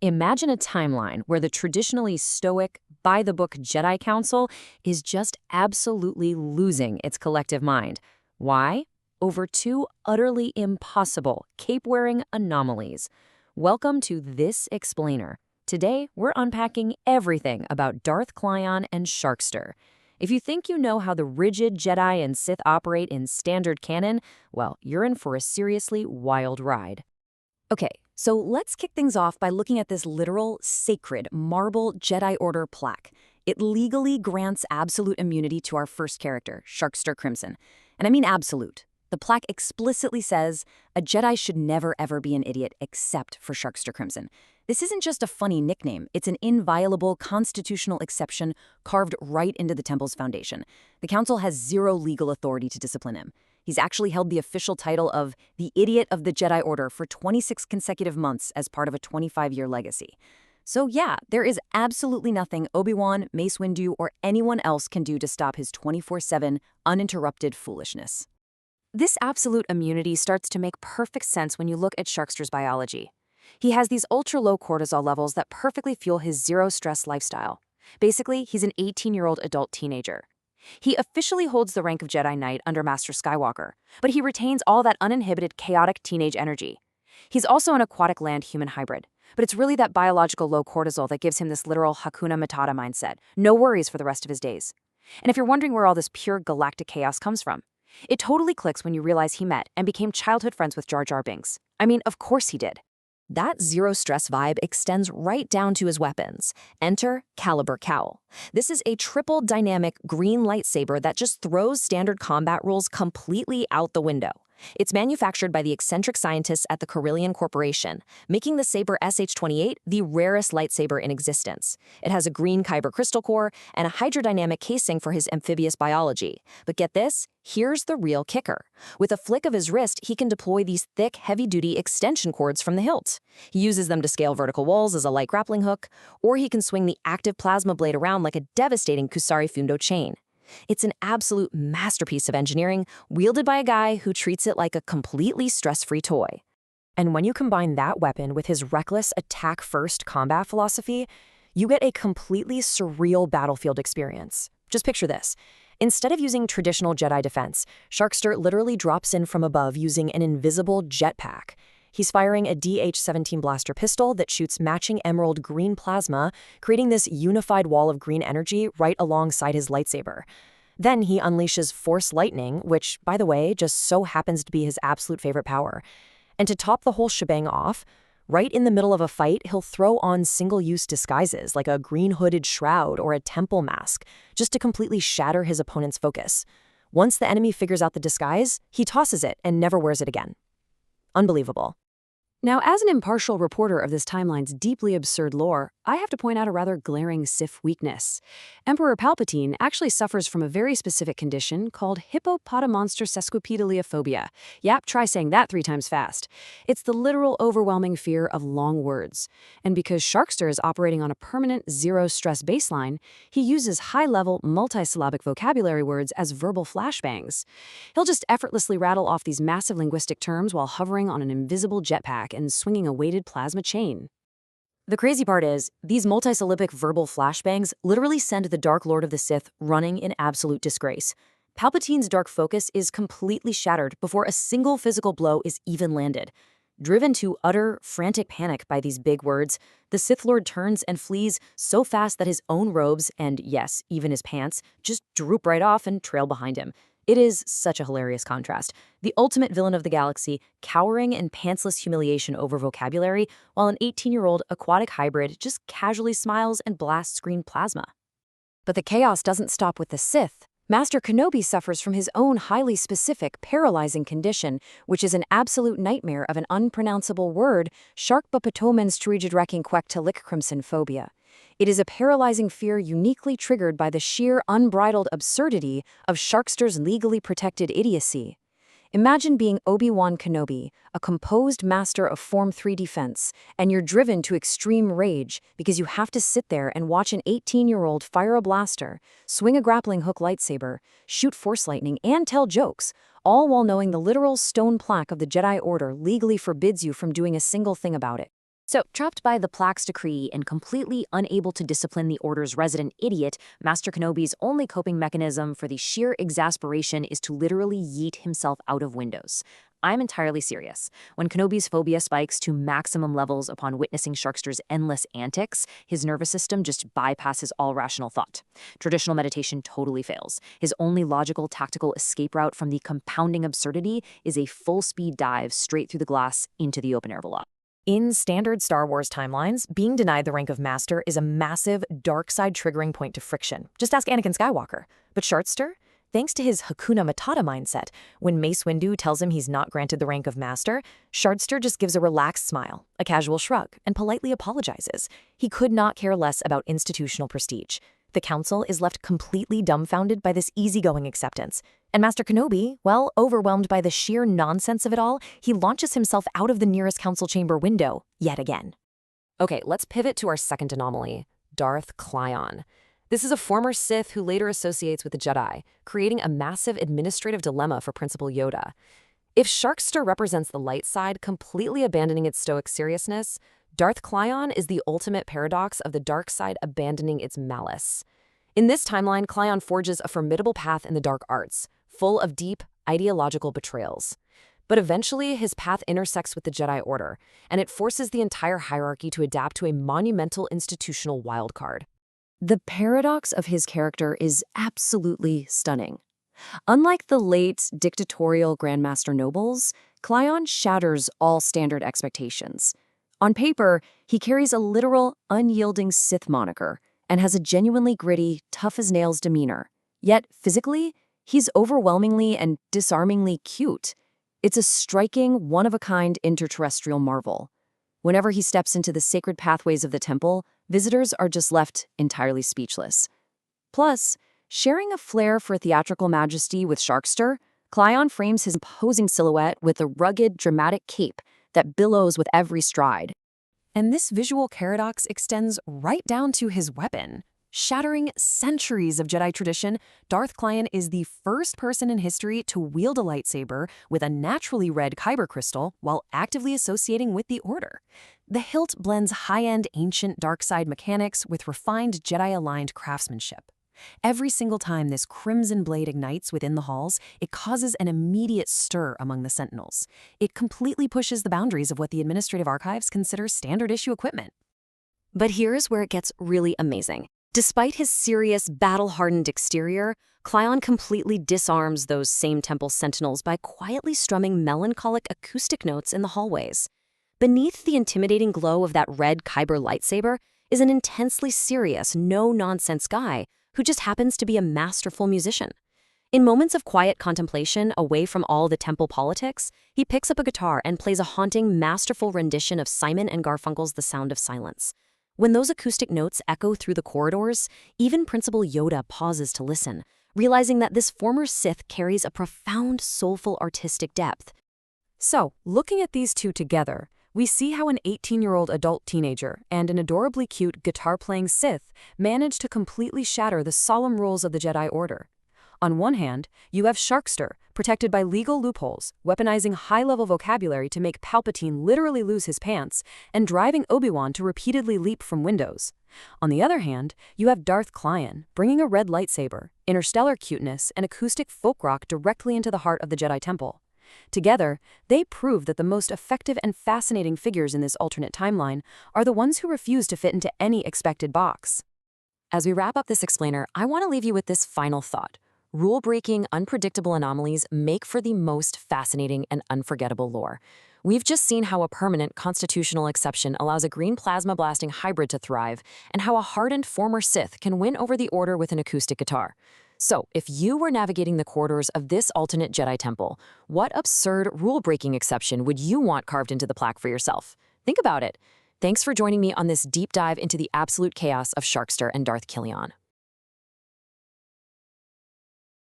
Imagine a timeline where the traditionally stoic, by-the-book Jedi Council is just absolutely losing its collective mind. Why? Over two utterly impossible cape-wearing anomalies. Welcome to This Explainer. Today, we're unpacking everything about Darth Clyon and Sharkster. If you think you know how the rigid Jedi and Sith operate in standard canon, well, you're in for a seriously wild ride. Okay, so let's kick things off by looking at this literal, sacred, marble Jedi Order plaque. It legally grants absolute immunity to our first character, Sharkster Crimson. And I mean absolute. The plaque explicitly says, a Jedi should never ever be an idiot except for Sharkster Crimson. This isn't just a funny nickname, it's an inviolable constitutional exception carved right into the temple's foundation. The council has zero legal authority to discipline him. He's actually held the official title of the Idiot of the Jedi Order for 26 consecutive months as part of a 25-year legacy. So yeah, there is absolutely nothing Obi-Wan, Mace Windu, or anyone else can do to stop his 24/7, uninterrupted foolishness. This absolute immunity starts to make perfect sense when you look at Sharkster's biology. He has these ultra-low cortisol levels that perfectly fuel his zero-stress lifestyle. Basically, he's an 18-year-old adult teenager. He officially holds the rank of Jedi Knight under Master Skywalker, but he retains all that uninhibited, chaotic teenage energy. He's also an aquatic land-human hybrid, but it's really that biological low cortisol that gives him this literal Hakuna Matata mindset, no worries for the rest of his days. And if you're wondering where all this pure galactic chaos comes from, it totally clicks when you realize he met and became childhood friends with Jar Jar Binks. I mean, of course he did. That zero-stress vibe extends right down to his weapons. Enter Caliber Cowl. This is a triple dynamic green lightsaber that just throws standard combat rules completely out the window. It's manufactured by the eccentric scientists at the Clyon Corporation, making the saber SH-28 the rarest lightsaber in existence. It has a green kyber crystal core and a hydrodynamic casing for his amphibious biology. But get this, here's the real kicker. With a flick of his wrist, he can deploy these thick, heavy-duty extension cords from the hilt. He uses them to scale vertical walls as a light grappling hook, or he can swing the active plasma blade around like a devastating Kusari Fundo chain. It's an absolute masterpiece of engineering, wielded by a guy who treats it like a completely stress-free toy. And when you combine that weapon with his reckless attack-first combat philosophy, you get a completely surreal battlefield experience. Just picture this. Instead of using traditional Jedi defense, Sharkster literally drops in from above using an invisible jetpack. He's firing a DH-17 blaster pistol that shoots matching emerald green plasma, creating this unified wall of green energy right alongside his lightsaber. Then he unleashes Force Lightning, which, by the way, just so happens to be his absolute favorite power. And to top the whole shebang off, right in the middle of a fight, he'll throw on single-use disguises like a green hooded shroud or a temple mask, just to completely shatter his opponent's focus. Once the enemy figures out the disguise, he tosses it and never wears it again. Unbelievable. Now, as an impartial reporter of this timeline's deeply absurd lore, I have to point out a rather glaring Sith weakness. Emperor Palpatine actually suffers from a very specific condition called hippopotamonster-sesquipedaliophobia. Yep, try saying that 3 times fast. It's the literal overwhelming fear of long words. And because Sharkster is operating on a permanent zero-stress baseline, he uses high-level, multisyllabic vocabulary words as verbal flashbangs. He'll just effortlessly rattle off these massive linguistic terms while hovering on an invisible jetpack and swinging a weighted plasma chain. The crazy part is, these multisyllabic verbal flashbangs literally send the Dark Lord of the Sith running in absolute disgrace. Palpatine's dark focus is completely shattered before a single physical blow is even landed. Driven to utter, frantic panic by these big words, the Sith Lord turns and flees so fast that his own robes, and yes, even his pants, just droop right off and trail behind him. It is such a hilarious contrast. The ultimate villain of the galaxy, cowering in pantsless humiliation over vocabulary, while an 18-year-old aquatic hybrid just casually smiles and blasts green plasma. But the chaos doesn't stop with the Sith. Master Kenobi suffers from his own highly specific, paralyzing condition, which is an absolute nightmare of an unpronounceable word, Sharkbapatomenstrigidrekinquektalikcrimson phobia. It is a paralyzing fear uniquely triggered by the sheer unbridled absurdity of Sharkster's legally protected idiocy. Imagine being Obi-Wan Kenobi, a composed master of Form 3 defense, and you're driven to extreme rage because you have to sit there and watch an 18-year-old fire a blaster, swing a grappling hook lightsaber, shoot Force Lightning, and tell jokes, all while knowing the literal stone plaque of the Jedi Order legally forbids you from doing a single thing about it. So, trapped by the Plaque's decree and completely unable to discipline the Order's resident idiot, Master Kenobi's only coping mechanism for the sheer exasperation is to literally yeet himself out of windows. I'm entirely serious. When Kenobi's phobia spikes to maximum levels upon witnessing Sharkster's endless antics, his nervous system just bypasses all rational thought. Traditional meditation totally fails. His only logical tactical escape route from the compounding absurdity is a full-speed dive straight through the glass into the open-air villa. In standard Star Wars timelines, being denied the rank of Master is a massive, dark side triggering point to friction. Just ask Anakin Skywalker. But Sharkster? Thanks to his Hakuna Matata mindset, when Mace Windu tells him he's not granted the rank of Master, Sharkster just gives a relaxed smile, a casual shrug, and politely apologizes. He could not care less about institutional prestige. The Council is left completely dumbfounded by this easygoing acceptance. And Master Kenobi, well, overwhelmed by the sheer nonsense of it all, he launches himself out of the nearest Council chamber window, yet again. Okay, let's pivot to our second anomaly, Darth Clyon. This is a former Sith who later associates with the Jedi, creating a massive administrative dilemma for Principal Yoda. If Sharkster represents the light side, completely abandoning its stoic seriousness, Darth Clyon is the ultimate paradox of the dark side abandoning its malice. In this timeline, Clyon forges a formidable path in the dark arts, full of deep, ideological betrayals. But eventually, his path intersects with the Jedi Order, and it forces the entire hierarchy to adapt to a monumental institutional wildcard. The paradox of his character is absolutely stunning. Unlike the late dictatorial Grandmaster nobles, Clyon shatters all standard expectations. On paper, he carries a literal, unyielding Sith moniker and has a genuinely gritty, tough-as-nails demeanor. Yet, physically, he's overwhelmingly and disarmingly cute. It's a striking, one-of-a-kind interterrestrial marvel. Whenever he steps into the sacred pathways of the temple, visitors are just left entirely speechless. Plus, sharing a flair for theatrical majesty with Sharkster, Clyon frames his imposing silhouette with a rugged, dramatic cape that billows with every stride. And this visual paradox extends right down to his weapon. Shattering centuries of Jedi tradition, Darth Clyon is the first person in history to wield a lightsaber with a naturally red kyber crystal while actively associating with the Order. The hilt blends high-end ancient dark side mechanics with refined Jedi-aligned craftsmanship. Every single time this crimson blade ignites within the halls, it causes an immediate stir among the Sentinels. It completely pushes the boundaries of what the administrative archives consider standard-issue equipment. But here's where it gets really amazing. Despite his serious, battle-hardened exterior, Clyon completely disarms those same temple sentinels by quietly strumming melancholic acoustic notes in the hallways. Beneath the intimidating glow of that red kyber lightsaber is an intensely serious, no-nonsense guy who just happens to be a masterful musician. In moments of quiet contemplation, away from all the temple politics, he picks up a guitar and plays a haunting, masterful rendition of Simon and Garfunkel's The Sound of Silence. When those acoustic notes echo through the corridors, even Principal Yoda pauses to listen, realizing that this former Sith carries a profound, soulful artistic depth. So, looking at these two together, we see how an 18-year-old adult teenager and an adorably cute guitar-playing Sith manage to completely shatter the solemn rules of the Jedi Order. On one hand, you have Sharkster, protected by legal loopholes, weaponizing high-level vocabulary to make Palpatine literally lose his pants, and driving Obi-Wan to repeatedly leap from windows. On the other hand, you have Darth Clyon, bringing a red lightsaber, interstellar cuteness, and acoustic folk rock directly into the heart of the Jedi Temple. Together, they prove that the most effective and fascinating figures in this alternate timeline are the ones who refuse to fit into any expected box. As we wrap up this explainer, I want to leave you with this final thought. Rule-breaking, unpredictable anomalies make for the most fascinating and unforgettable lore. We've just seen how a permanent constitutional exception allows a green plasma-blasting hybrid to thrive, and how a hardened former Sith can win over the Order with an acoustic guitar. So, if you were navigating the corridors of this alternate Jedi temple, what absurd rule-breaking exception would you want carved into the plaque for yourself? Think about it. Thanks for joining me on this deep dive into the absolute chaos of Sharkster and Darth Clyon.